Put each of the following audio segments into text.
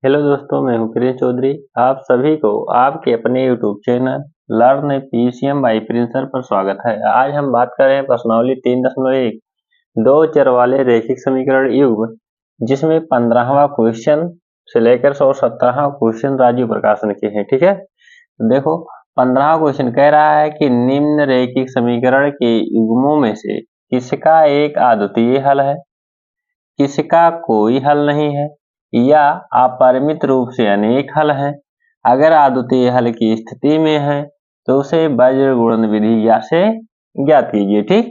Hello दोस्तों, मैं हूं प्रिंस चौधरी। आप सभी को आपके अपने YouTube channel learn PCM by प्रिंसर पर स्वागत है। आज हम बात कर रहे हैं प्रश्नावली 3.1 दो चर वाले रैखिक समीकरण युग्म, जिसमें 15वां क्वेश्चन से लेकर 117वां क्वेश्चन राजीव प्रकाशन के हैं। ठीक है, तो देखो 15वां क्वेश्चन कह रहा है कि निम्न रैखिक समीकरण के युग्मों में से किसका एक अद्वितीय हल है, किसका कोई हल नहीं है, या अपरिमित रूप से अनेक हल हैं। अगर अद्वितीय हल की स्थिति में है तो उसे वज्र गुणन विधि से ज्ञात कीजिए। ठीक,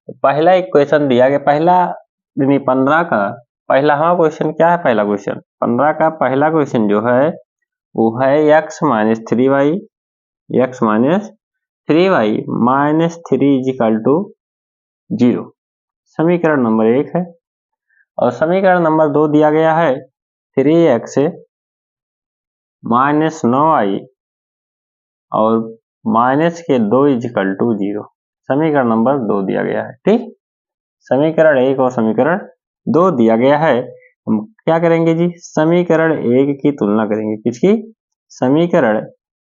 तो पहला एक क्वेश्चन दिया गया, पहला 15 का पहला क्वेश्चन क्या है? पहला क्वेश्चन 15 का पहला क्वेश्चन जो है वो है x minus 3y minus 3 equal to 0। समीकरण नंबर 1 है। और समीकरण नंबर 2 दिया गया है 3x माइनस 9y और माइनस के 2 इजिकल टू 0। समीकरण नंबर 2 दिया गया है। ठीक, समीकरण 1 और समीकरण 2 दिया गया है। हम क्या करेंगे जी? समीकरण 1 की तुलना करेंगे। किसकी? समीकरण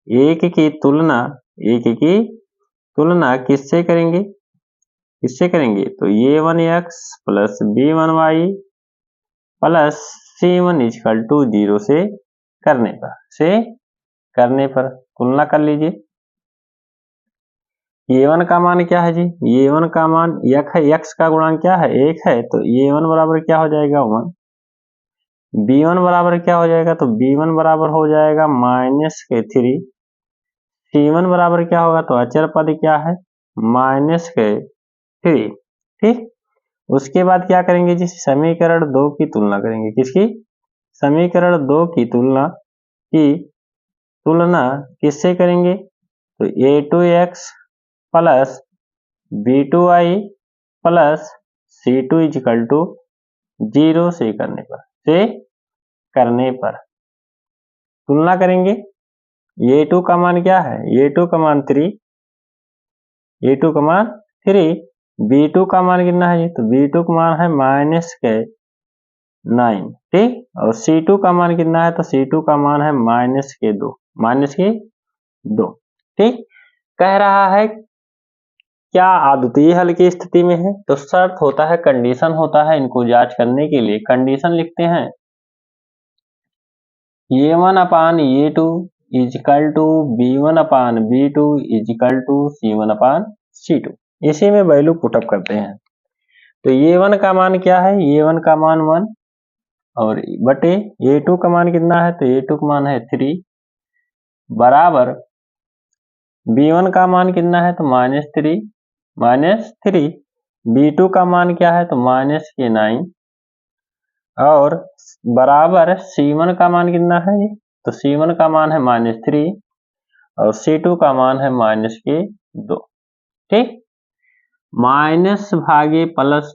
1 की तुलना किससे करेंगे? तो a1x plus b1y plus c1 equal to 0 से करने पर तुलना कर लीजिए। a1 का मान क्या है जी? a1 का मान x का गुणांक क्या है? 1 है, तो a1 बराबर क्या हो जाएगा? 1। b1 बराबर क्या हो जाएगा? तो b1 बराबर हो जाएगा माइनस के 3। c1 बराबर क्या होगा? तो अचर पद क्या है? माइनस के 3। ठीक, उसके बाद क्या करेंगे जी? समीकरण 2 की तुलना करेंगे। किसकी? समीकरण 2 की तुलना किससे करेंगे? तो a2x plus b2y plus c2 equal to 0 से करने पर तुलना करेंगे। a2 का मान क्या है? a2 का मान 3, b2 का मान कितना है जी? तो b2 का मान है माइनस के 9। ठीक, और c2 का मान कितना है? तो c2 का मान है माइनस के 2। ठीक, कह रहा है क्या अद्वितीय हल की स्थिति में है? तो शर्त होता है, कंडीशन होता है। इनको जांच करने के लिए कंडीशन लिखते हैं a1 upon a2 equal to b1 upon b2 equal to c1 upon c2। इसी में वैल्यू पुटअप करते हैं। तो a1 का मान क्या है? a1 का मान 1 और बटे a2 का मान कितना है? तो a2 का मान है 3 बराबर b1 का मान कितना है? तो माइनस 3। b2 का मान क्या है? तो माइनस के 9 और बराबर c1 का मान कितना है? तो c1 का मान है माइनस 3 और c2 का मान है माइनस के 2। ठीक, माइनस भागे माइनस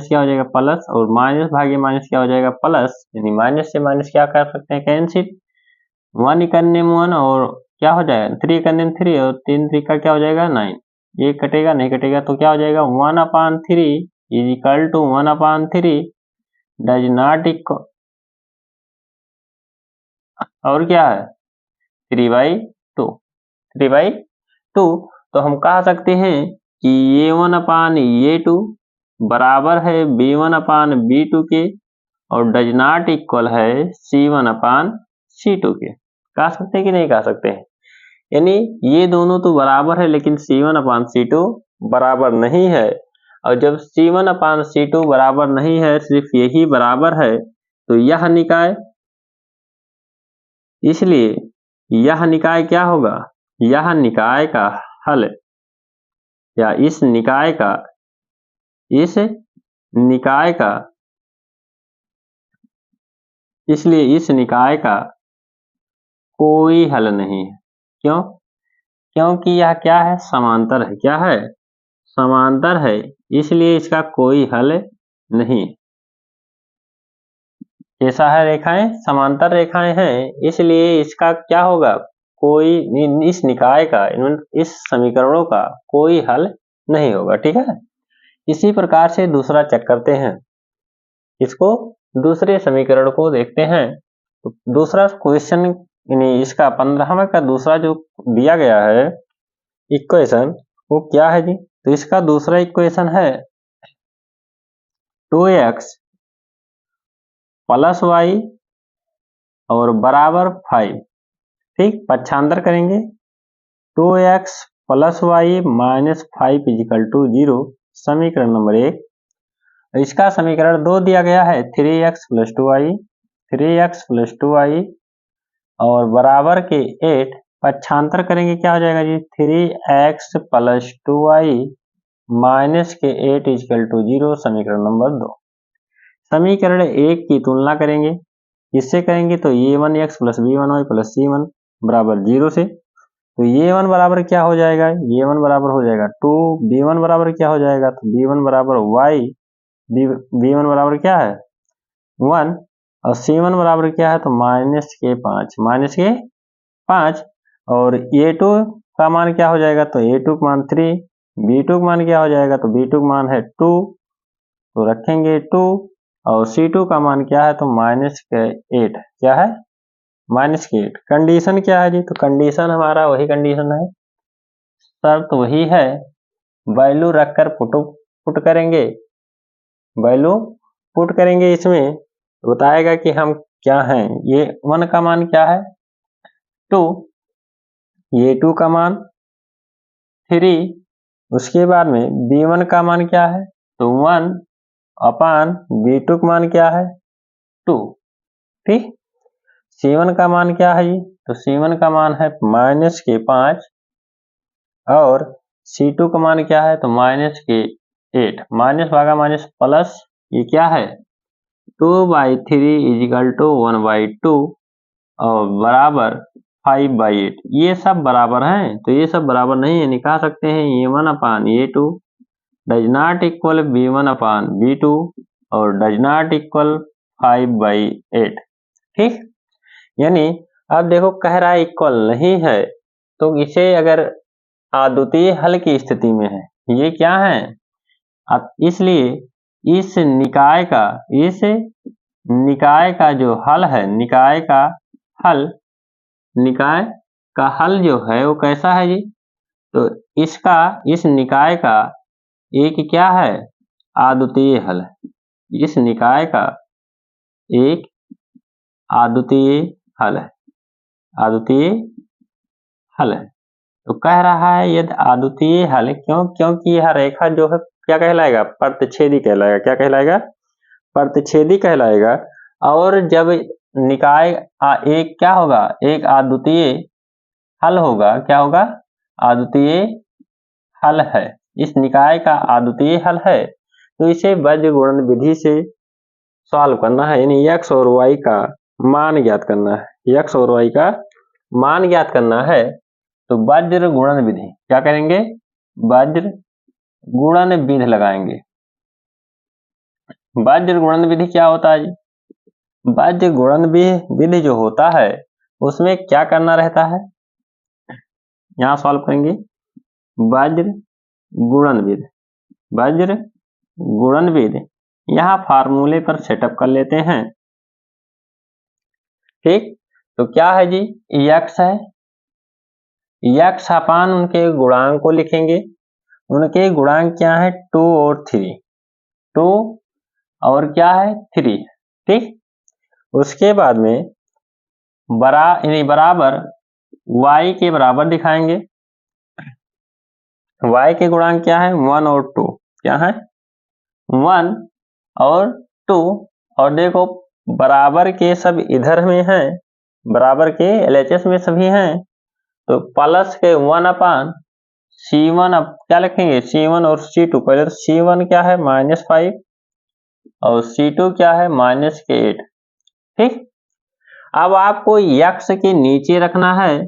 क्या हो जाएगा? प्लस, और माइनस भागे माइनस क्या हो जाएगा? प्लस। यानी माइनस से माइनस क्या कर सकते हैं? कैंसिल। 1 इकन्ने में 1 और क्या हो जाएगा? 3 इकन्ने में 3 और 3 3 का क्या हो जाएगा? 9। ये कटेगा नहीं, कटेगा तो क्या हो जाएगा? 1/3 is equal to 1/3 does not equal, और क्या है? 3/2। तो हम कह सकते हैं कि a1/a2 बराबर है b1/b2 के और डज नॉट इक्वल है c1/c2 के। कह सकते हैं कि नहीं कह सकते हैं? यानी ये दोनों तो बराबर है, लेकिन c1/c2 बराबर नहीं है। और जब c1/c2 बराबर नहीं है, सिर्फ यही बराबर है, तो यह निकाय, इसलिए यह निकाय क्या होगा? यह निकाय का हल, या इस निकाय का इसलिए इस निकाय का कोई हल नहीं है। क्यों? क्योंकि यह क्या है? समांतर है। क्या है? समांतर है, इसलिए इसका कोई हल नहीं। कैसा है? रेखाएं समांतर रेखाएं हैं, इसलिए इसका क्या होगा? कोई, इस निकाय का, इस समीकरणों का कोई हल नहीं होगा। ठीक है, इसी प्रकार से दूसरा चेक करते हैं। इसको दूसरे समीकरण को देखते हैं। तो दूसरा क्वेश्चन यानी इसका 15वें का दूसरा जो दिया गया है इक्वेशन वो क्या है जी? तो इसका दूसरा इक्वेशन है 2x प्लस वाई और बराबर 5। ठीक, पक्षांतर करेंगे 2x plus Y minus 5 equal to 0, समीकरण नंबर 1। इसका समीकरण 2 दिया गया है 3x plus 2y, 3x plus 2y और बराबर के 8। पक्षांतर करेंगे क्या हो जाएगा जी? 3x प्लस 2y माइनस के 8 इजिकल टू 0, समीकरण नंबर 2। समीकरण 1 की तुलना करेंगे, इससे करेंगे तो a1x plus b1y plus c1 बराबर 0 से। तो a1 बराबर क्या हो जाएगा? a1 बराबर हो जाएगा 2, b1 बराबर क्या हो जाएगा? तो b1 बराबर y, b1 बराबर क्या है 1 और c1 बराबर क्या है? तो माइनस के 5 और a2 का मान क्या हो जाएगा? तो a2 का मान 3, b2 का मान क्या हो जाएगा? तो b2 का मान है 2, तो रखेंगे 2 और c2 का मान क्या है? तो माइनस के 8। क्या है? माइनस के 8। कंडीशन क्या है जी? तो कंडीशन हमारा वही कंडीशन है, शर्त वही है, वैल्यू रखकर पुट करेंगे, वैल्यू पुट करेंगे इसमें तो बताएगा कि हम क्या हैं। ये 1 का मान क्या है 2, ये 2 का मान 3, उसके बाद में b1 का मान क्या है? तो 1 अपान b2 का मान क्या है 2। ठीक, c1 का मान क्या है जी? तो c1 का मान है माइनस के 5 और c2 का मान क्या है? तो माइनस के 8। माइनस भागा माइनस प्लस, ये क्या है 2/3 इजिकल टू 1/2 और बराबर 5/8। ये सब बराबर हैं, तो ये सब बराबर नहीं है, निकाल सकते हैं a1 upon a2 does not equal b1 upon b2 और डज नॉट इक्वल 5/8। ठीक, यानी अब देखो कह रहा है इक्वल नहीं है, तो इसे अगर अद्वितीय हल की स्थिति में है, ये क्या है इसलिए इस निकाय का जो हल है, निकाय का हल जो है वो कैसा है जी? तो इस निकाय का एक क्या है अद्वितीय हल है, इस निकाय का एक अद्वितीय हल है, अद्वितीय हल है। तो कह रहा है यदि अद्वितीय हल, क्योंकि यह रेखा जो है क्या कहलाएगा? प्रतिच्छेदी कहलाएगा। क्या कहलाएगा? प्रतिच्छेदी कहलाएगा। और जब निकाय एक क्या होगा? एक अद्वितीय हल होगा। क्या होगा? अद्वितीय हल है, इस निकाय का अद्वितीय हल है, तो इसे वज्र गुणन विधि से सॉल्व करना है, यानी x और y का मान ज्ञात करना है, x और y का मान ज्ञात करना है। तो वज्र गुणन विधि क्या करेंगे? वज्र गुणन विधि लगाएंगे। वज्र गुणन विधि क्या होता है जी? वज्र गुणन विधि जो होता है उसमें क्या करना रहता है, यहाँ सॉल्व करेंगे वज्र गुणन विधि। वज्र गुणन विधि यहाँ फार्मूले पर सेटअप कर लेते हैं। ठीक, तो क्या है जी? x है, x अपान उनके गुणांक को लिखेंगे। उनके गुणांक क्या है? 2 और 3, 2 और क्या है 3। ठीक, उसके बाद में बराबर y के बराबर दिखाएंगे। y के गुणांक क्या है? 1 और 2। क्या है? 1 और 2। और देखो बराबर के सब इधर में हैं, बराबर के LHS में सभी हैं, तो प्लस के 1 अपान C1। अब क्या लिखेंगे? C1 और C2। पहले तो C1 क्या है? -5 और C2 क्या है? -8। ठीक, अब आपको x के नीचे रखना है,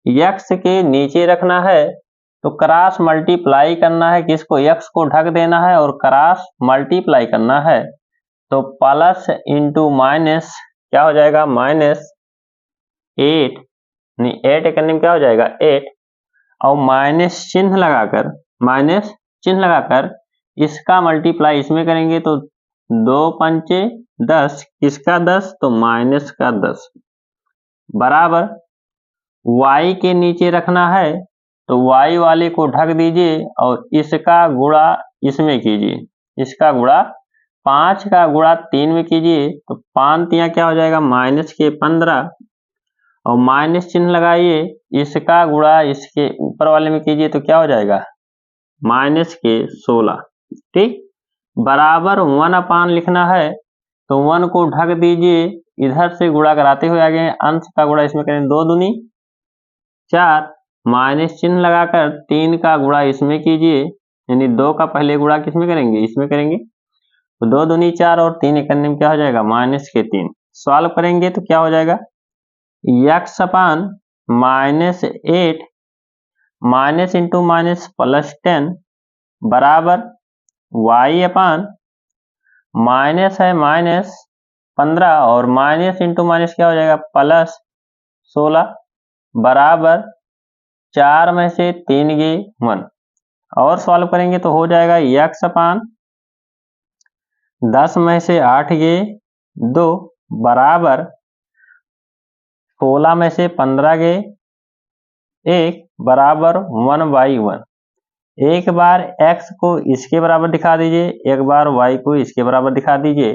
x के नीचे रखना है तो क्रॉस मल्टीप्लाई करना है, किसको? x को ढक देना है और क्रॉस मल्टीप्लाई करना है। तो प्लस इंटू माइनस क्या हो जाएगा? -8, नहीं 8 करने में क्या हो जाएगा? 8 और माइनस चिन्ह लगाकर इसका मल्टीप्लाई इसमें करेंगे तो 2 पंचे 10, किसका 10? तो माइनस का 10 बराबर y के नीचे रखना है तो y वाले को ढक दीजिए और इसका गुणा इसमें कीजिए, इसका गुणा 5 का गुणा 3 में कीजिए तो 5 तिया क्या हो जाएगा? माइनस के 15 और माइनस चिन्ह लगाइए, इसका गुणा इसके ऊपर वाले में कीजिए तो क्या हो जाएगा? माइनस के 16। ठीक, बराबर 1 लिखना है तो 1 को ढक दीजिए, इधर से गुणा कराते हुए आगे अंश का गुणा इसमें करें 2 दूनी 4, माइनस चिन्ह लगाकर 3 का गुणा इसमें कीजिए, यानी 2 का पहले गुणा किसमें करेंगे? इसमें करेंगे तो 2 दूनी 4 और 3 इकन्ने में क्या हो जाएगा? माइनस के 3। सॉल्व करेंगे तो क्या हो जाएगा? x upon minus 8 minus into minus plus 10 बराबर y अपान माइनस है माइनस 15 और माइनस इंटू माइनस क्या हो जाएगा? प्लस 16 बराबर 4 में से 3 गए 1 और सॉल्व करेंगे तो हो जाएगा x अपान 10 में से 8 गए 2 बराबर 16 में से 15 गए 1 बराबर 1/1। एक बार x को इसके बराबर दिखा दीजिए, एक बार y को इसके बराबर दिखा दीजिए।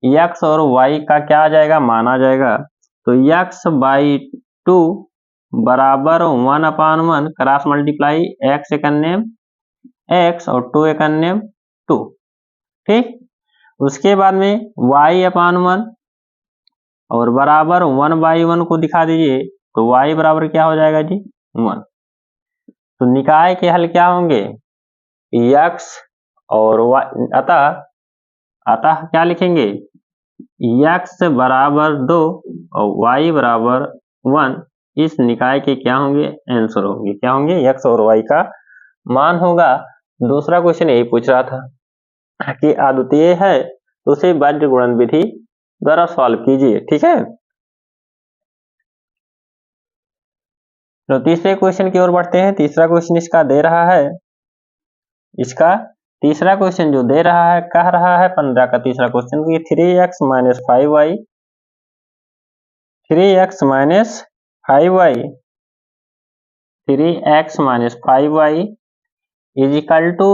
x और y का क्या आ जाएगा? मान आ जाएगा तो x/2 बराबर 1/1 क्रॉस मल्टीप्लाई x एकन्ने x और 2 एकन्ने 2। ठीक, उसके बाद में y/1 और बराबर 1/1 को दिखा दीजिए तो y बराबर क्या हो जाएगा जी? 1। तो निकाय के हल क्या होंगे? x और y, अतः क्या लिखेंगे? x बराबर 2 और y बराबर 1 इस निकाय के क्या होंगे? आंसर होंगे। क्या होंगे? x और y का मान होगा। दूसरा क्वेश्चन यही पूछ रहा था कि अद्वितीय है तो उसे बाध्य गुणन विधि द्वारा सॉल्व कीजिए। ठीक है, तो तीसरे क्वेश्चन की ओर बढ़ते हैं। तीसरा क्वेश्चन इसका दे रहा है, इसका तीसरा क्वेश्चन जो दे रहा है कह रहा है 15 का तीसरा क्वेश्चन कि 3x minus 5y 3x minus 5y 3x minus 5y is equal to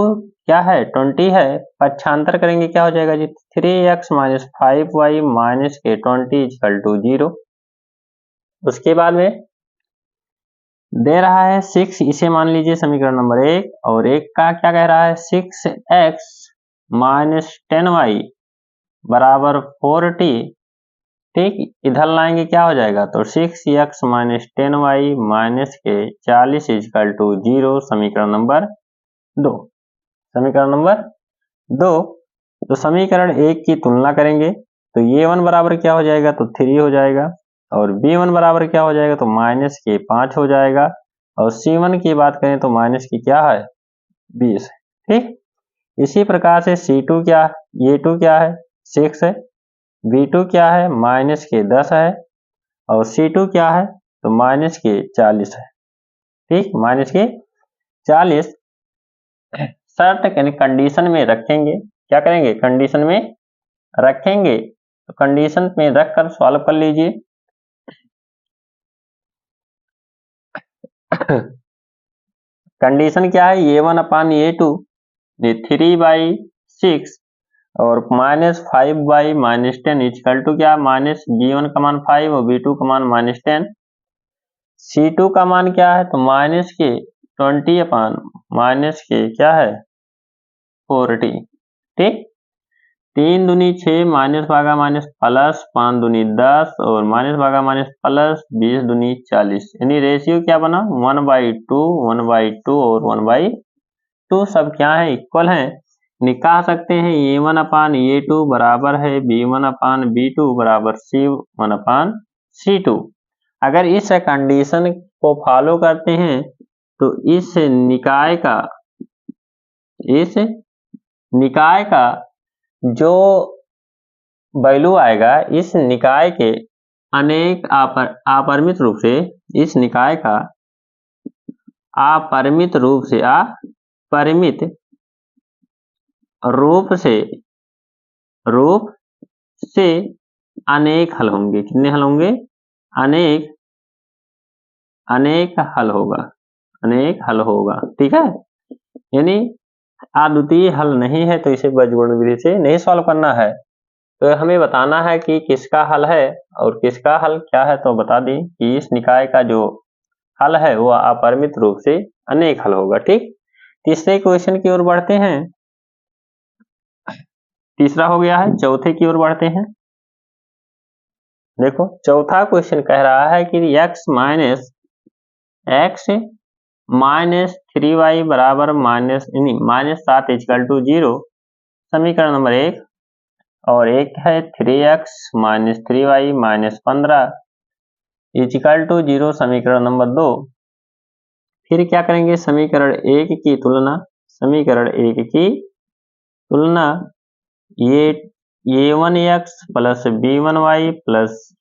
क्या है? 20 है। पक्षांतर करेंगे क्या हो जाएगा जी? 3x माइनस 5y माइनस के 20 इज इक्वल टू 0। उसके बाद में दे रहा है 6, इसे मान लीजिए समीकरण नंबर 1 और एक का क्या कह रहा है? 6x माइनस 10y बराबर 40। ठीक, इधर लाएंगे क्या हो जाएगा? तो 6x माइनस 10y माइनस के 40 इजकल टू 0 समीकरण नंबर 2। समीकरण नंबर 2, तो समीकरण 1 की तुलना करेंगे तो a1 बराबर क्या हो जाएगा? तो 3 हो जाएगा और b1 बराबर क्या हो जाएगा? तो माइनस के 5 हो जाएगा और c1 की बात करें तो माइनस की क्या है? 20। ठीक, इसी प्रकार से c2 क्या है? a2 क्या है? 6 है। b2 क्या है? माइनस के 10 है और c2 क्या है? तो माइनस के 40 है। ठीक, माइनस के 40 शर्त कंडीशन में रखेंगे। क्या करेंगे? कंडीशन में रखेंगे। तो कंडीशन में रखकर सॉल्व कर लीजिए। कंडीशन क्या है? a1 अपान a2 ये 3/6 और माइनस 5/-10 इजकल टू क्या? माइनस b1 का मान 5 और b2 का मान माइनस 10। c2 का मान क्या है? तो माइनस के 20 अपान माइनस के क्या है? 40। ठीक, 3 दूनी 6 माइनस भागा माइनस प्लस 5 दूनी 10 और माइनस भागा माइनस प्लस 20 दूनी 40, यानी रेशियो क्या बना? 1/2 1/2 और 1/2 सब क्या है? इक्वल है। कह सकते हैं a1 अपान a2 बराबर है b1 अपान b2 बराबर c1 अपान c2। अगर इस कंडीशन को फॉलो करते हैं तो इस निकाय का जो वैल्यू आएगा, इस निकाय के अनेक अपरिमित रूप से, इस निकाय का अपरिमित रूप से से अनेक हल होंगे। कितने हल होंगे? अनेक हल होगा, अनेक हल होगा। ठीक है, यानी अद्वितीय हल नहीं है तो इसे बीजगणित विधि से नहीं सॉल्व करना है। तो हमें बताना है कि किसका हल है और किसका हल क्या है। तो बता दें कि इस निकाय का जो हल है वो अपरिमित रूप से अनेक हल होगा। ठीक, तीसरे क्वेश्चन की ओर बढ़ते हैं। तीसरा हो गया है, चौथे की ओर बढ़ते हैं। देखो चौथा क्वेश्चन कह रहा है कि x माइनस 3y बराबर -7 इक्वल टू 0 समीकरण नंबर 1, और एक है 3x minus 3y minus 15 equal to 0 समीकरण नंबर 2। फिर क्या करेंगे? समीकरण 1 की तुलना, समीकरण 1 की तुलना ये a1x plus b1y plus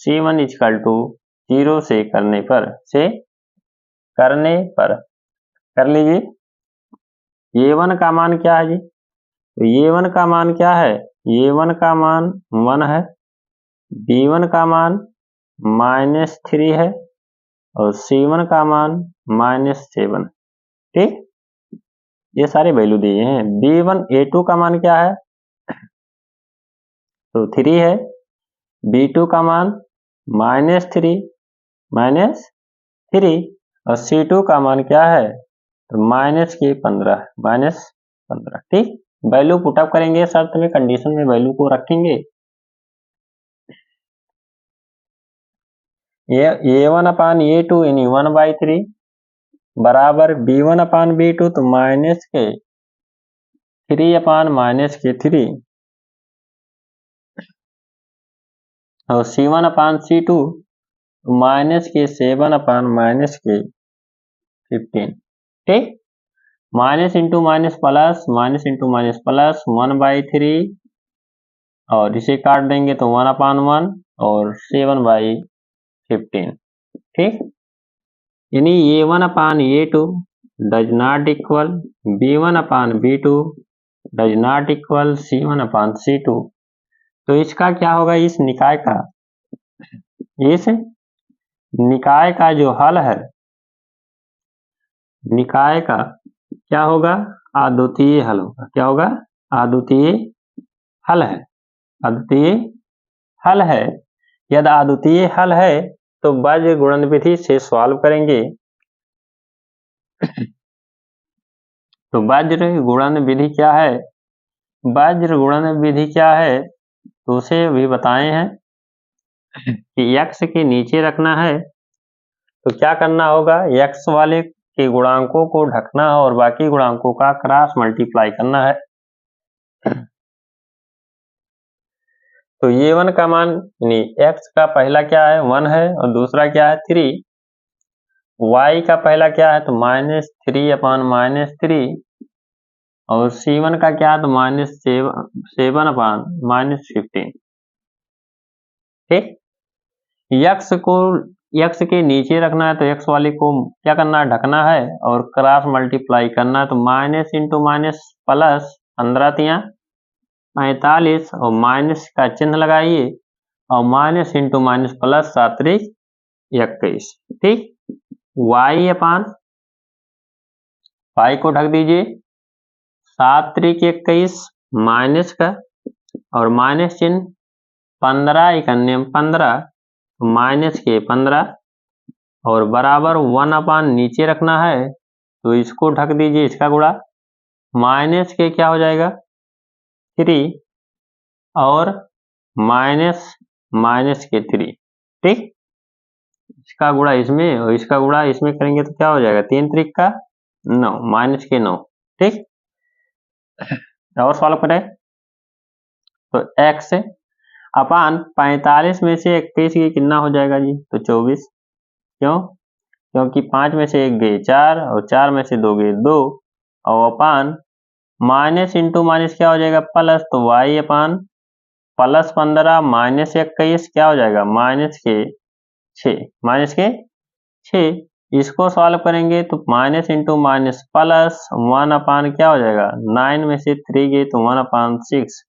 c1 equal to 0 से करने पर कर लीजिए। a1 का मान क्या है जी? तो a1 का मान क्या है? a1 का मान 1 है, b1 का मान -3 है और c1 का मान -7। ठीक, ये सारे वैल्यू दिए हैं। b1 a2 का मान क्या है? तो 3 है, b2 का मान -3 और c2 का मान क्या है? तो -15। ठीक, वैल्यू पुटअप करेंगे, शर्त में कंडीशन में वैल्यू को रखेंगे। ये a1 अपान a2 यानी 1/3 बराबर b1 अपान b2 तो -3 अपान -3 और c1 अपान c2 -7 अपान -15। ठीक, माइनस इंटू माइनस प्लस 1/3 और इसे काट देंगे तो 1/1 और 7/15। ठीक, यानी a1 upon a2 does not equal b1 upon b2 does not equal c1 upon c2। तो इसका क्या होगा? इस निकाय का जो हल है, निकाय का क्या होगा? अद्वितीय हल होगा। क्या होगा? अद्वितीय हल है। अद्वितीय हल है। यदि अद्वितीय हल है तो वज्र गुणन विधि से सॉल्व करेंगे। तो वज्र गुणन विधि क्या है? वज्र गुणन विधि क्या है तो उसे भी बताए हैं कि x के नीचे रखना है तो क्या करना होगा? x वाले के गुणांकों को ढकना है और बाकी गुणांकों का क्रॉस मल्टीप्लाई करना है। तो a1 का मान यानी x का पहला क्या है? 1 है और दूसरा क्या है? 3। y का पहला क्या है? तो -3 अपान -3 और c1 का क्या है? तो -7 अपान -15। ठीक, x के नीचे रखना है तो x वाले को क्या करना है? ढकना है और क्रॉस मल्टीप्लाई करना है। तो माइनस इंटू माइनस प्लस 15 45 और माइनस का चिन्ह लगाइए और माइनस इंटू माइनस प्लस 7 21। ठीक, y को ढक दीजिए 7 21 माइनस का और माइनस चिन्ह 15 × 15 माइनस के 15 और बराबर 1 अपान नीचे रखना है तो इसको ढक दीजिए, इसका गुणा माइनस के क्या हो जाएगा? 3 और माइनस के 3। ठीक, इसका गुणा इसमें और इसका गुणा इसमें करेंगे तो क्या हो जाएगा? 3 3 का 9 माइनस के 9। ठीक, और सॉल्व करें तो x अपान 45 में से 21 की कितना हो जाएगा जी? तो 24। क्यों? क्योंकि 5 में से 1 गए 4 और 4 में से 2 गए 2 और अपान माइनस इंटू माइनस क्या हो जाएगा? प्लस। तो y अपान प्लस 15 माइनस 21 क्या हो जाएगा? माइनस के 6। इसको सॉल्व करेंगे तो माइनस इंटू माइनस प्लस 1 अपान क्या हो जाएगा? 9 में से 3 गए तो 1/6।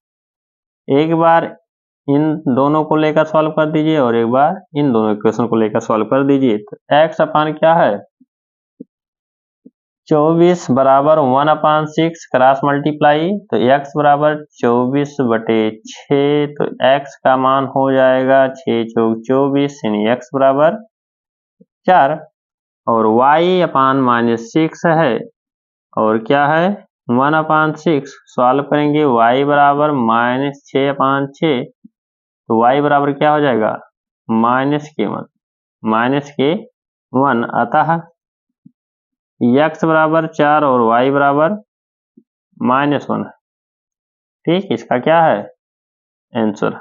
एक बार इन दोनों को लेकर सॉल्व कर दीजिए और एक बार इन दोनों इक्वेशन को लेकर सॉल्व कर दीजिए। तो x अपान क्या है 24 बराबर 1/6 क्रॉस मल्टीप्लाई, तो x बराबर 24/6, तो x का मान हो जाएगा 6 चौक 24 यानी x बराबर 4, और y अपान -6 है और क्या है 1/6, सॉल्व करेंगे y बराबर -6/6, तो y बराबर क्या हो जाएगा -k1, अतः x बराबर 4 और y बराबर -1। ठीक, इसका क्या है आंसर।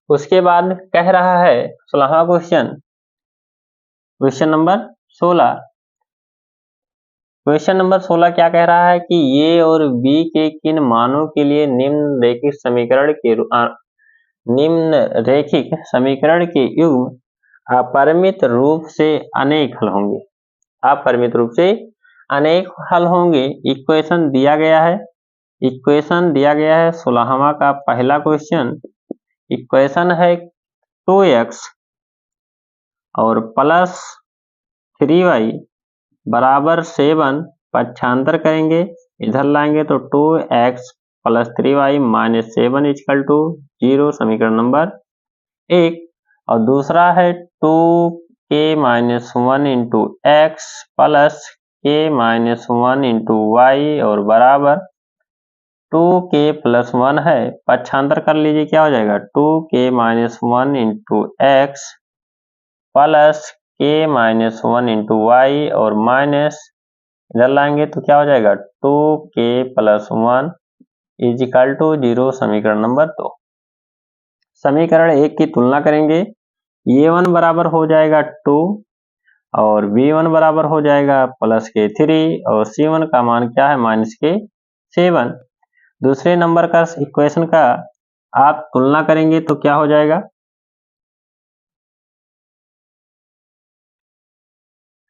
उसके बाद कह रहा है 16वां क्वेश्चन नंबर 16। क्वेश्चन नंबर 16 क्या कह रहा है कि ए और बी के किन मानों के लिए निम्नरेखिक समीकरण के युग्म अपरिमित रूप से अनेक हल होंगे। अपरिमित रूप से अनेक हल होंगे। इक्वेशन दिया गया है 16वां का पहला क्वेश्चन। इक्वेशन है 2x और प्लस 3y बराबर 7, पक्षांतर करेंगे इधर लाएंगे तो 2x plus 3y minus 7 equal to 0, समीकरण नंबर 1। और दूसरा है 2k minus 1 into X plus k minus 1 into Y और बराबर 2k प्लस 1 है, पक्षांतर कर लीजिए क्या हो जाएगा 2k minus 1 into X plus k minus 1 into Y और माइनस इधर लाएंगे तो क्या हो जाएगा 2k plus 1 is equal to 0, समीकरण नंबर 2। समीकरण 1 की तुलना करेंगे, a1 बराबर हो जाएगा 2 और b1 बराबर हो जाएगा प्लस के 3 और c1 का मान क्या है माइनस के 7। दूसरे नंबर का इक्वेशन का आप तुलना करेंगे तो क्या हो जाएगा,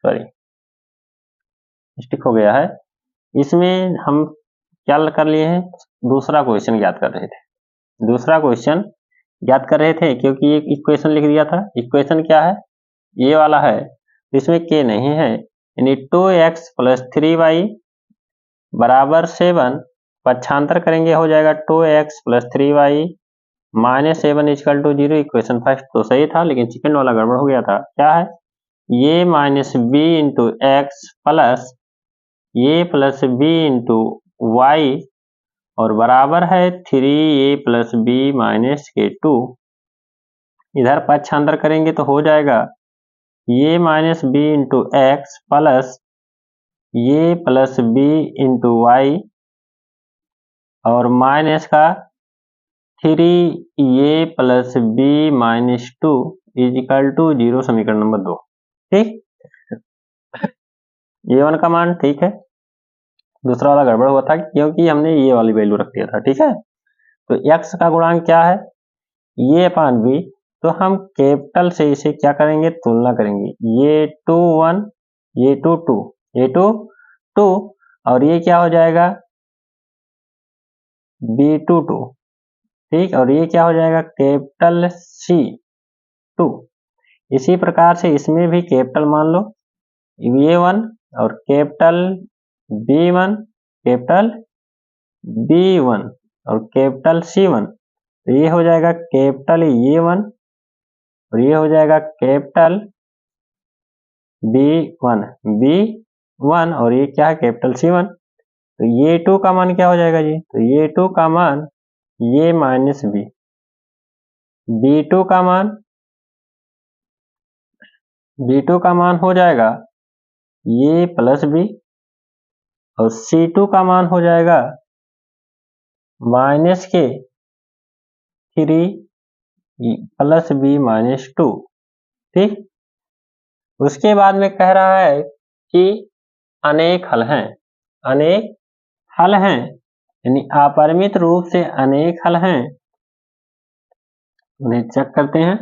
सॉरी मिस्टेक हो गया है, इसमें हम क्या कर लिए हैं दूसरा क्वेश्चन ज्ञात कर रहे थे। दूसरा क्वेश्चन ज्ञात कर रहे थे क्योंकि एक इक्वेशन लिख दिया था। इक्वेशन क्या है ये वाला है, इसमें k नहीं है, यानी 2x प्लस 3y बराबर 7, पक्षांतर करेंगे हो जाएगा 2x plus 3y minus 7 equal to 0। Equation first तो सही था लेकिन सेकंड वाला गड़बड़ हो गया था। क्या है ये minus B into X plus ये प्लस बी इंटू वाई और बराबर है 3a प्लस बी माइनस के 2। इधर पक्षांतर करेंगे तो हो जाएगा ये minus B into X plus ये प्लस बी इंटू वाई और माइनस का 3a plus B minus 2 is equal to 0, समीकरण नंबर 2। ठीक, ये वन का मान ठीक है, दूसरा वाला गड़बड़ हुआ था क्योंकि हमने ये वाली वैल्यू रख दिया था। ठीक है, तो x का गुणांक क्या है ये अपान b, तो हम कैपिटल से इसे क्या करेंगे तुलना करेंगे, ये 2 1 ये 2 2 ये 2 2 और ये क्या हो जाएगा b2 2। ठीक, और ये क्या हो जाएगा कैपिटल C2। इसी प्रकार से इसमें भी कैपिटल मान लो A1 और कैपिटल B1 कैपिटल B1 और कैपिटल C1, तो ये हो जाएगा कैपिटल A1 और ये हो जाएगा कैपिटल B1 और ये क्या है कैपिटल C1। तो ये 2 का मान क्या हो जाएगा जी, तो ये 2 का मान ये माइनस b, b2 का मान हो जाएगा ये प्लस b और C2 का मान हो जाएगा माइनस के 3 प्लस b माइनस 2। ठीक, उसके बाद में कह रहा है कि अनेक हल हैं, अनेक हल हैं यानी अपरिमित रूप से अनेक हल हैं। उन्हें चेक करते हैं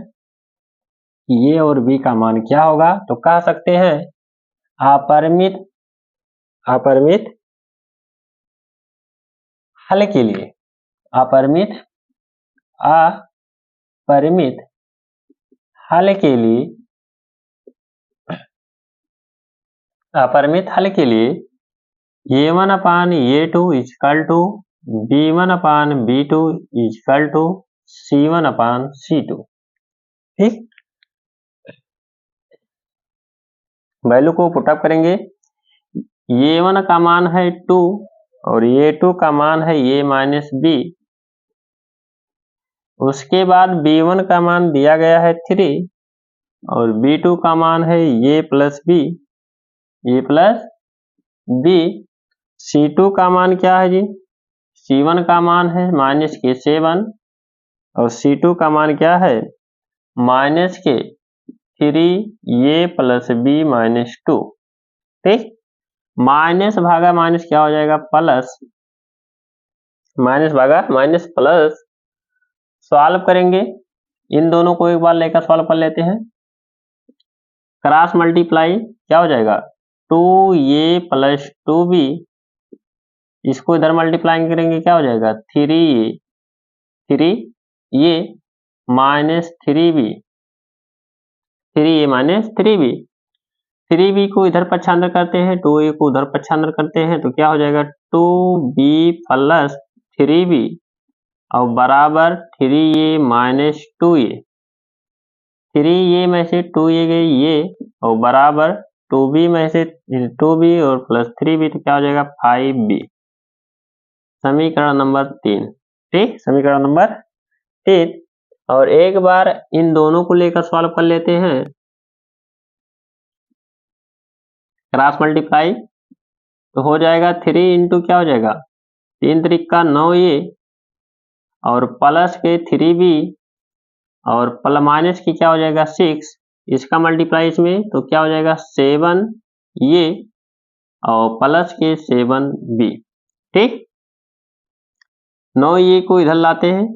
कि ए और बी का मान क्या होगा, तो कह सकते हैं अपरिमित हल के लिए, अपरिमित अपरिमित हल के लिए a1/a2 equal to b1/b2 equal to c1/c2। ठीक, वैल्यू को पुटअप करेंगे। a1 का मान है 2 और a2 का मान है a माइनस b। उसके बाद b1 का मान दिया गया है 3 और b2 का मान है a प्लस b। c2 का मान क्या है जी? c1 का मान है माइनस के 7 और c2 का मान क्या है? माइनस के 3 a प्लस b माइनस 2। ठीक, माइनस भागा माइनस क्या हो जाएगा? प्लस। माइनस भागा माइनस प्लस। सॉल्व करेंगे, इन दोनों को एक बार लेकर सॉल्व कर लेते हैं। क्रॉस मल्टीप्लाई क्या हो जाएगा? 2a plus 2b। इसको इधर मल्टीप्लाई करेंगे क्या हो जाएगा? 3a minus 3b। 3a minus 3b। 3b को इधर पक्षांतर करते हैं, 2a को उधर पक्षांतर करते हैं तो क्या हो जाएगा? 2b प्लस 3b और बराबर 3a माइनस 2a। 3a में से 2a गई ये और बराबर 2b में से 2b और प्लस 3b तो क्या हो जाएगा? 5b। समीकरण नंबर 3। ठीक, समीकरण नंबर 3। और एक बार इन दोनों को लेकर सॉल्व कर लेते हैं। क्रॉस मल्टीप्लाई तो हो जाएगा 3 इंटू क्या हो जाएगा? 3 त्रिका 9a और प्लस के 3b और प्लस माइनस की क्या हो जाएगा? 6। इसका मल्टीप्लाई इसमें तो क्या हो जाएगा? 7a और प्लस के 7b। ठीक, 9a को इधर लाते हैं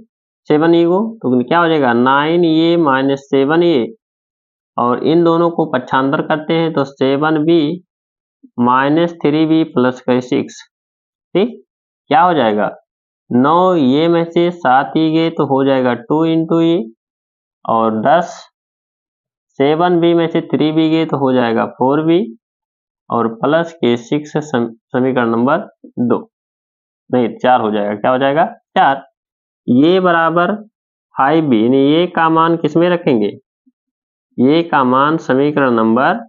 7a को तो क्या हो जाएगा? 9a माइनस 7a और इन दोनों को पक्षांतर करते हैं तो 7b माइनस 3b प्लस का 6। ठीक, क्या हो जाएगा? 9a में से 7 ही गए तो हो जाएगा 2 इंटू ए और 10 7b में से 3b गए तो हो जाएगा 4b और प्लस के 6 समीकरण नंबर 2 नहीं 4 हो जाएगा। क्या हो जाएगा? 4। ये बराबर 5b, यानी ये का मान किसमें रखेंगे? ये का मान समीकरण नंबर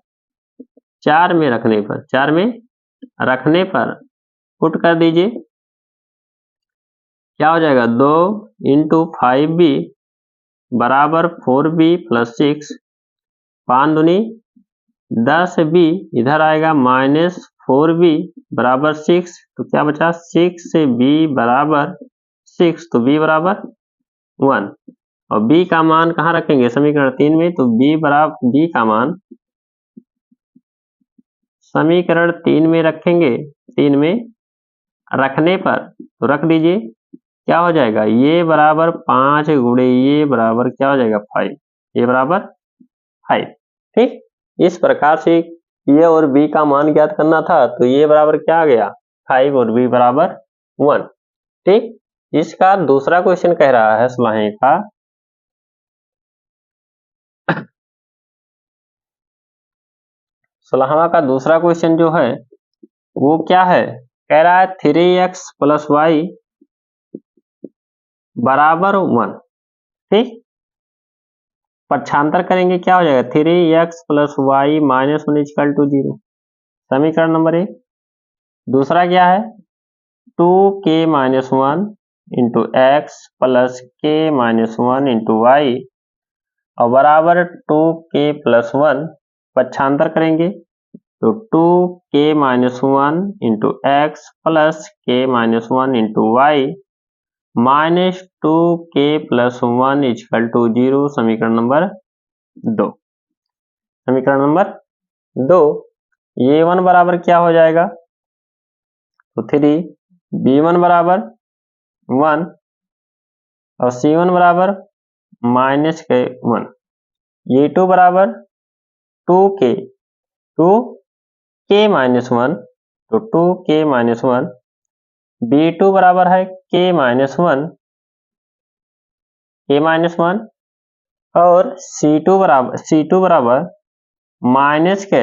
4 में रखने पर, 4 में रखने पर पुट कर दीजिए। क्या हो जाएगा? 2 इंटू 5b बराबर 4b प्लस 6। 5 दूनी 10b इधर आएगा माइनस 4b बराबर 6 तो क्या बचा? 6 से b बराबर 6 तो b बराबर 1 और b का मान कहाँ रखेंगे? समीकरण 3 में तो b का मान समीकरण 3 में रखेंगे। 3 में रखने पर तो रख दीजिए। क्या हो जाएगा? ये बराबर 5 गुणे ये बराबर क्या हो जाएगा? 5। ये बराबर 5। ठीक, इस प्रकार से ये और b का मान ज्ञात करना था तो ये बराबर क्या आ गया? 5 और b बराबर 1। ठीक, इसका दूसरा क्वेश्चन कह रहा है सलाहे का सलाहवा का दूसरा क्वेश्चन जो है वो क्या है? कह रहा है 3x प्लस वाई बराबर 1। ठीक, पक्षांतर करेंगे क्या हो जाएगा? 3x plus Y minus 1 equal to 0। समीकरण नंबर 1। दूसरा क्या है? 2k minus 1 into X plus k minus 1 into Y और बराबर 2k प्लस 1। पक्षांतर करेंगे तो 2k minus 1 into X plus k minus 1 into Y minus 2k plus 1 equal to 0। समीकरण नंबर 2। समीकरण नंबर 2। ये 1 बराबर क्या हो जाएगा? तो 3 b1 बराबर 1 और c1 बराबर माइनस के 1। ये 2 बराबर 2k माइनस 1 तो 2k माइनस 1। b2 बराबर है k माइनस 1 k -1 और C2 बराबर माइनस के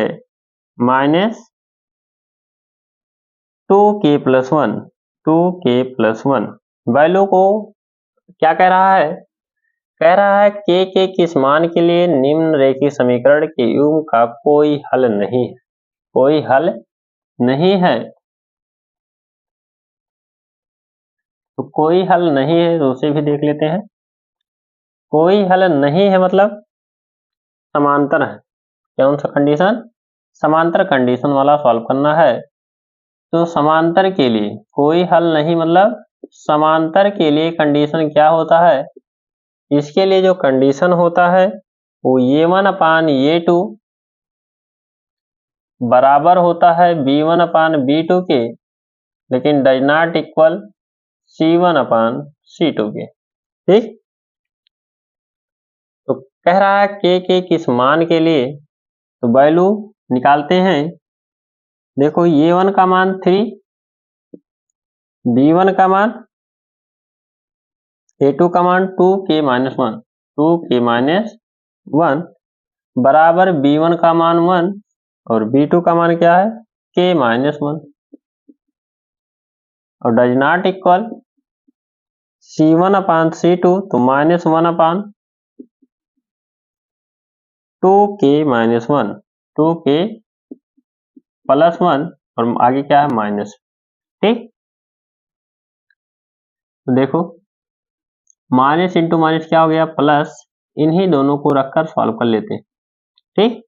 -2k+1 2k+1। वैल्यू को क्या कह रहा है? कह रहा है k के किस मान के लिए निम्न रेखीय समीकरण के युग्म का कोई हल नहीं है, कोई हल नहीं है। तो कोई हल नहीं है तो उसे भी देख लेते हैं। कोई हल नहीं है मतलब समांतर है। कौन सा कंडीशन? समांतर कंडीशन वाला सॉल्व करना है। तो समांतर के लिए कोई हल नहीं मतलब समांतर के लिए कंडीशन क्या होता है? इसके लिए जो कंडीशन होता है वो A1/A2 बराबर होता है B1/B2 के, लेकिन डज नॉट इक्वल C1/C2 के। ठीक, तो कह रहा है k के किस मान के लिए, तो वैल्यू निकालते हैं। देखो A1 का मान 3, B1 का मान, A2 का मान 2k-1 2k-1 बराबर B1 का मान 1 और B2 का मान क्या है? k-1 और डज नॉट इक्वल C1/C2 तो -1/2k-1 2k+1 और आगे क्या है? माइनस। ठीक, तो देखो माइनस इंटू माइनस क्या हो गया? प्लस। इन्हीं दोनों को रखकर सॉल्व कर लेते हैं। ठीक,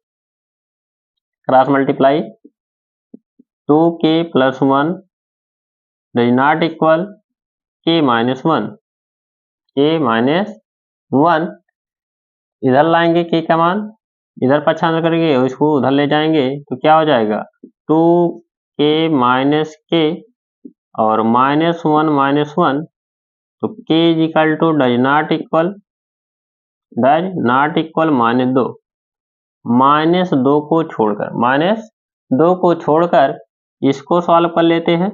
cross multiply 2k+1 does not equal k-1 k-1 इधर लाएंगे k का मान, इधर पक्षांतर करेंगे और इसको उधर ले जाएंगे तो क्या हो जाएगा? 2k-k और -1 तो k = डज नॉट इक्वल -2 -2 को छोड़कर इसको सॉल्व कर लेते हैं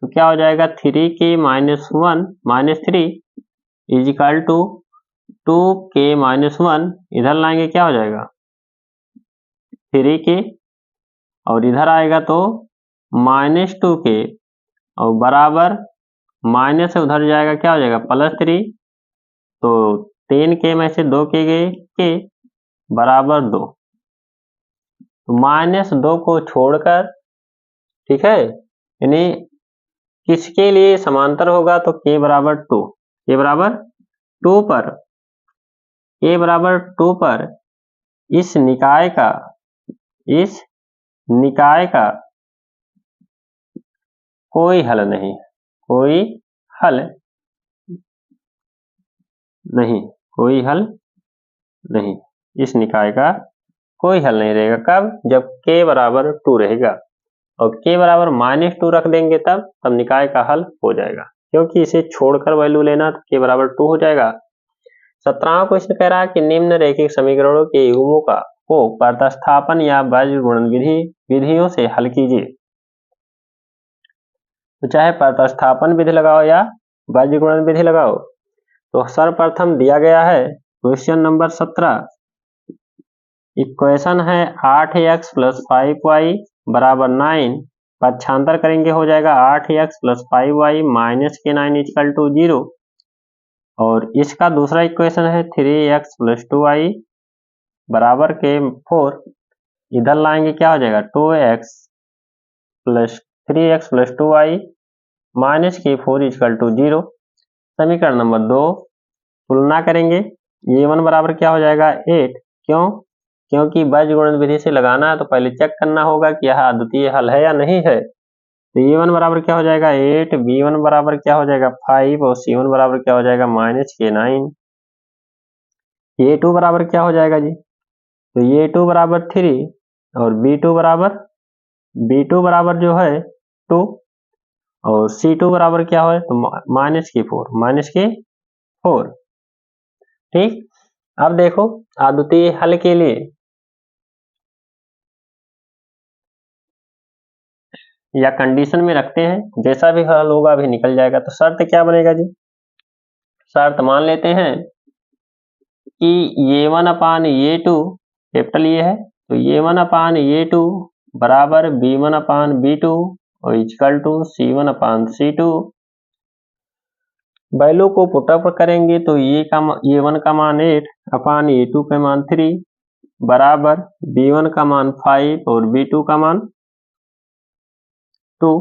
तो क्या हो जाएगा? 3k-1 -3 = 2k-1 इधर लाएंगे क्या हो जाएगा? 3k और इधर आएगा तो -2k और बराबर माइनस से उधर जाएगा क्या हो जाएगा? +3 तो 3k में से 2k गए k बराबर 2 तो -2 को छोड़कर, ठीक है, यानी किसके लिए समांतर होगा? तो k बराबर 2 पर इस निकाय का कोई हल नहीं, कोई हल नहीं, इस निकाय का कोई हल नहीं रहेगा। कब? जब k बराबर 2 रहेगा और k बराबर -2 रख देंगे तब निकाय का हल हो जाएगा, क्योंकि इसे छोड़कर वैल्यू लेना तो k बराबर 2 हो जाएगा। 17वां क्वेश्चन कह रहा है कि निम्न रैखिक समीकरणों के युग्मों को प्रतिस्थापन या बीजगणित विधियों से हल कीजिए। तो चाहे प्रतिस्थापन विधि लगाओ या बीजगणित विधि लगाओ। तो सर्वप्रथम दिया गया है क्वेश्चन नंबर 17, इक्वेशन है 8x + 5y बराबर 9, पक्षांतर करेंगे हो जाएगा 8x + 5y - k9 = 0 और इसका दूसरा इक्वेशन है 3x + 2y बराबर k4, इधर लाएंगे क्या हो जाएगा? 2x + 3x + 2y - k4 = 0। समीकरण नंबर 2 तुलना करेंगे, A1 बराबर क्या हो जाएगा? 8। क्यों? क्योंकि बीजगणित विधि से लगाना है तो पहले चेक करना होगा कि यह अद्वितीय हल है या नहीं है। तो A1 बराबर क्या हो जाएगा? 8, B1 बराबर क्या हो जाएगा? 5 और C1 बराबर क्या हो जाएगा? -k9। A2 बराबर क्या हो जाएगा जी? तो A2 बराबर 3 और B2 बराबर जो है 2 और C2 बराबर क्या है? तो -k4। ठीक, अब देखो अद्वितीय हल के लिए या कंडीशन में रखते हैं, जैसा भी हल होगा अभी निकल जाएगा। तो शर्त क्या बनेगा जी? शर्त मान लेते हैं कि A1/A2 कैपिटल ये है, तो A1/A2 बराबर B1/B2 और इक्वल टू C1/C2। वैल्यू को पुटअप करेंगे तो A1 का मान 8/A2 का मान 3 बराबर B1 का मान 5 और B2 का मान 2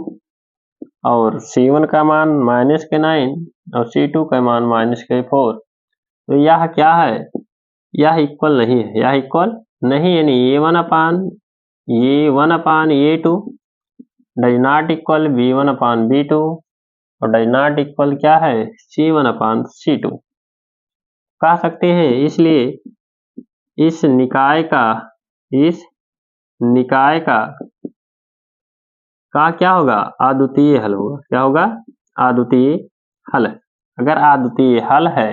और C1 का मान -9 और C2 का मान -4। तो यह क्या है, यह इक्वल नहीं है, यह इक्वल नहीं, यानी A1/A2 does not equal B1/B2 और डज नॉट इक्वल क्या है C1/C2 कह सकते हैं। इसलिए इस निकाय का क्या होगा, अद्वितीय हल होगा। क्या होगा, अद्वितीय हल। अगर अद्वितीय हल है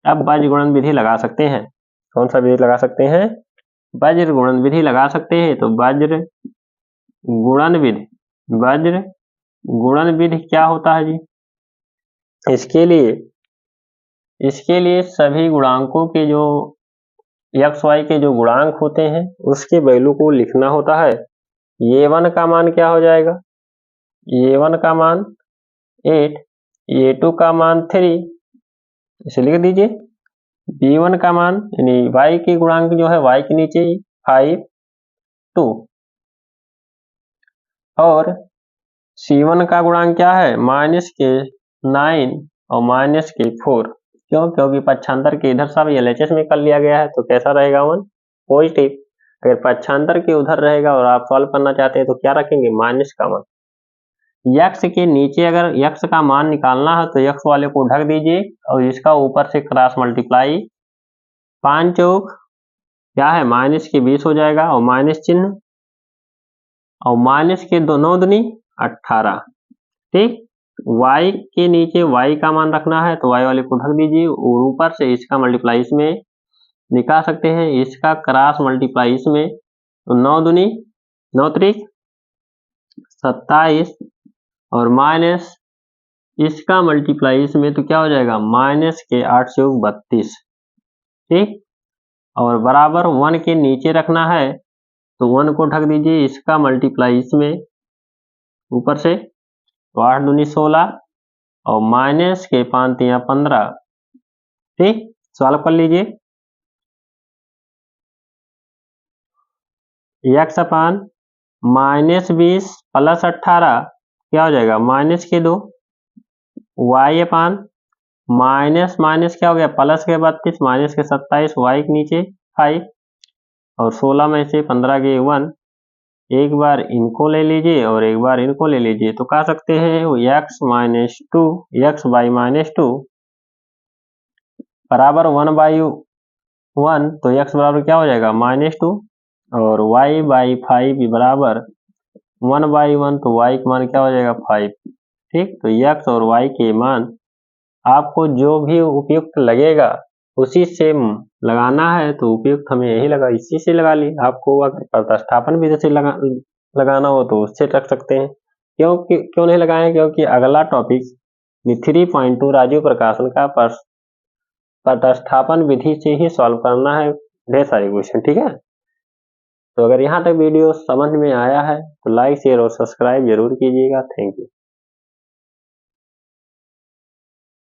अब वज्र गुणन विधि लगा सकते हैं। कौन सा विधि लगा सकते हैं, वज्र गुणन विधि लगा सकते हैं। तो वज्र गुणन विधि क्या होता है जी, इसके लिए सभी गुणांकों के जो x y के जो गुणांक होते हैं उसके वैल्यू को लिखना होता है। A1 का मान क्या हो जाएगा, A1 का मान 8, A2 का मान 3, इसे लिख दीजिए। B1 का मान यानी y के गुणांक जो है y के नीचे 5, 2 और C1 का गुणांक क्या है -9 और -4। क्यों, क्योंकि पक्षांतर के इधर सब LHS में कर लिया गया है तो कैसा रहेगा वन, पॉजिटिव। अगर पक्षांतर के उधर रहेगा और आप सॉल्व करना चाहते हैं तो क्या रखेंगे, माइनस का मान। x के नीचे अगर x का मान निकालना है तो x वाले को ढक दीजिए और इसका ऊपर से क्रॉस मल्टीप्लाई, 5 चौक क्या है -20 हो जाएगा और माइनस चिन्ह और माइनस के 9 दूनी 18। ठीक, y के नीचे y का मान रखना है तो y वाले को ढक दीजिए और ऊपर से इसका मल्टीप्लाई इसमें निकाल सकते हैं, इसका क्रॉस मल्टीप्लाई इसमें, तो 9 दूनी 9 त्रिक 27 और माइनस इसका मल्टीप्लाई इसमें, तो क्या हो जाएगा माइनस के 8 चौक 32। ठीक, और बराबर 1 के नीचे रखना है तो 1 को ढक दीजिए, इसका मल्टीप्लाई इसमें ऊपर से, तो 8 दूनी 16 और माइनस के 5 तिया 15। ठीक, सॉल्व कर लीजिए। x अपान -20 प्लस 18 क्या हो जाएगा माइनस के 2, y अपान माइनस क्या हो गया प्लस के 32 माइनस के 27, y के नीचे 5 और 16 में से 15 के 1, एक बार इनको ले लीजिए और एक बार इनको ले लीजिए तो कह सकते हैं x बाई -2 बराबर 1/1, तो x बराबर क्या हो जाएगा -2 और y बाई 5 बराबर 1/1, तो y का मान क्या हो जाएगा 5। ठीक, तो x और y के मान आपको जो भी उपयुक्त लगेगा उसी से लगाना है, तो उपयुक्त हमें यही लगा, इसी से लगा ली। आपको अगर प्रतिस्थापन विधि से लगाना हो तो उससे रख सकते हैं। क्यों नहीं लगाएं, क्योंकि अगला टॉपिक 3.2 राजीव प्रकाशन का प्रतिस्थापन विधि से ही सॉल्व करना है, ढेर सारे क्वेश्चन। ठीक है, तो अगर यहाँ तक वीडियो समझ में आया है तो लाइक शेयर और सब्सक्राइब जरूर कीजिएगा। Thank you.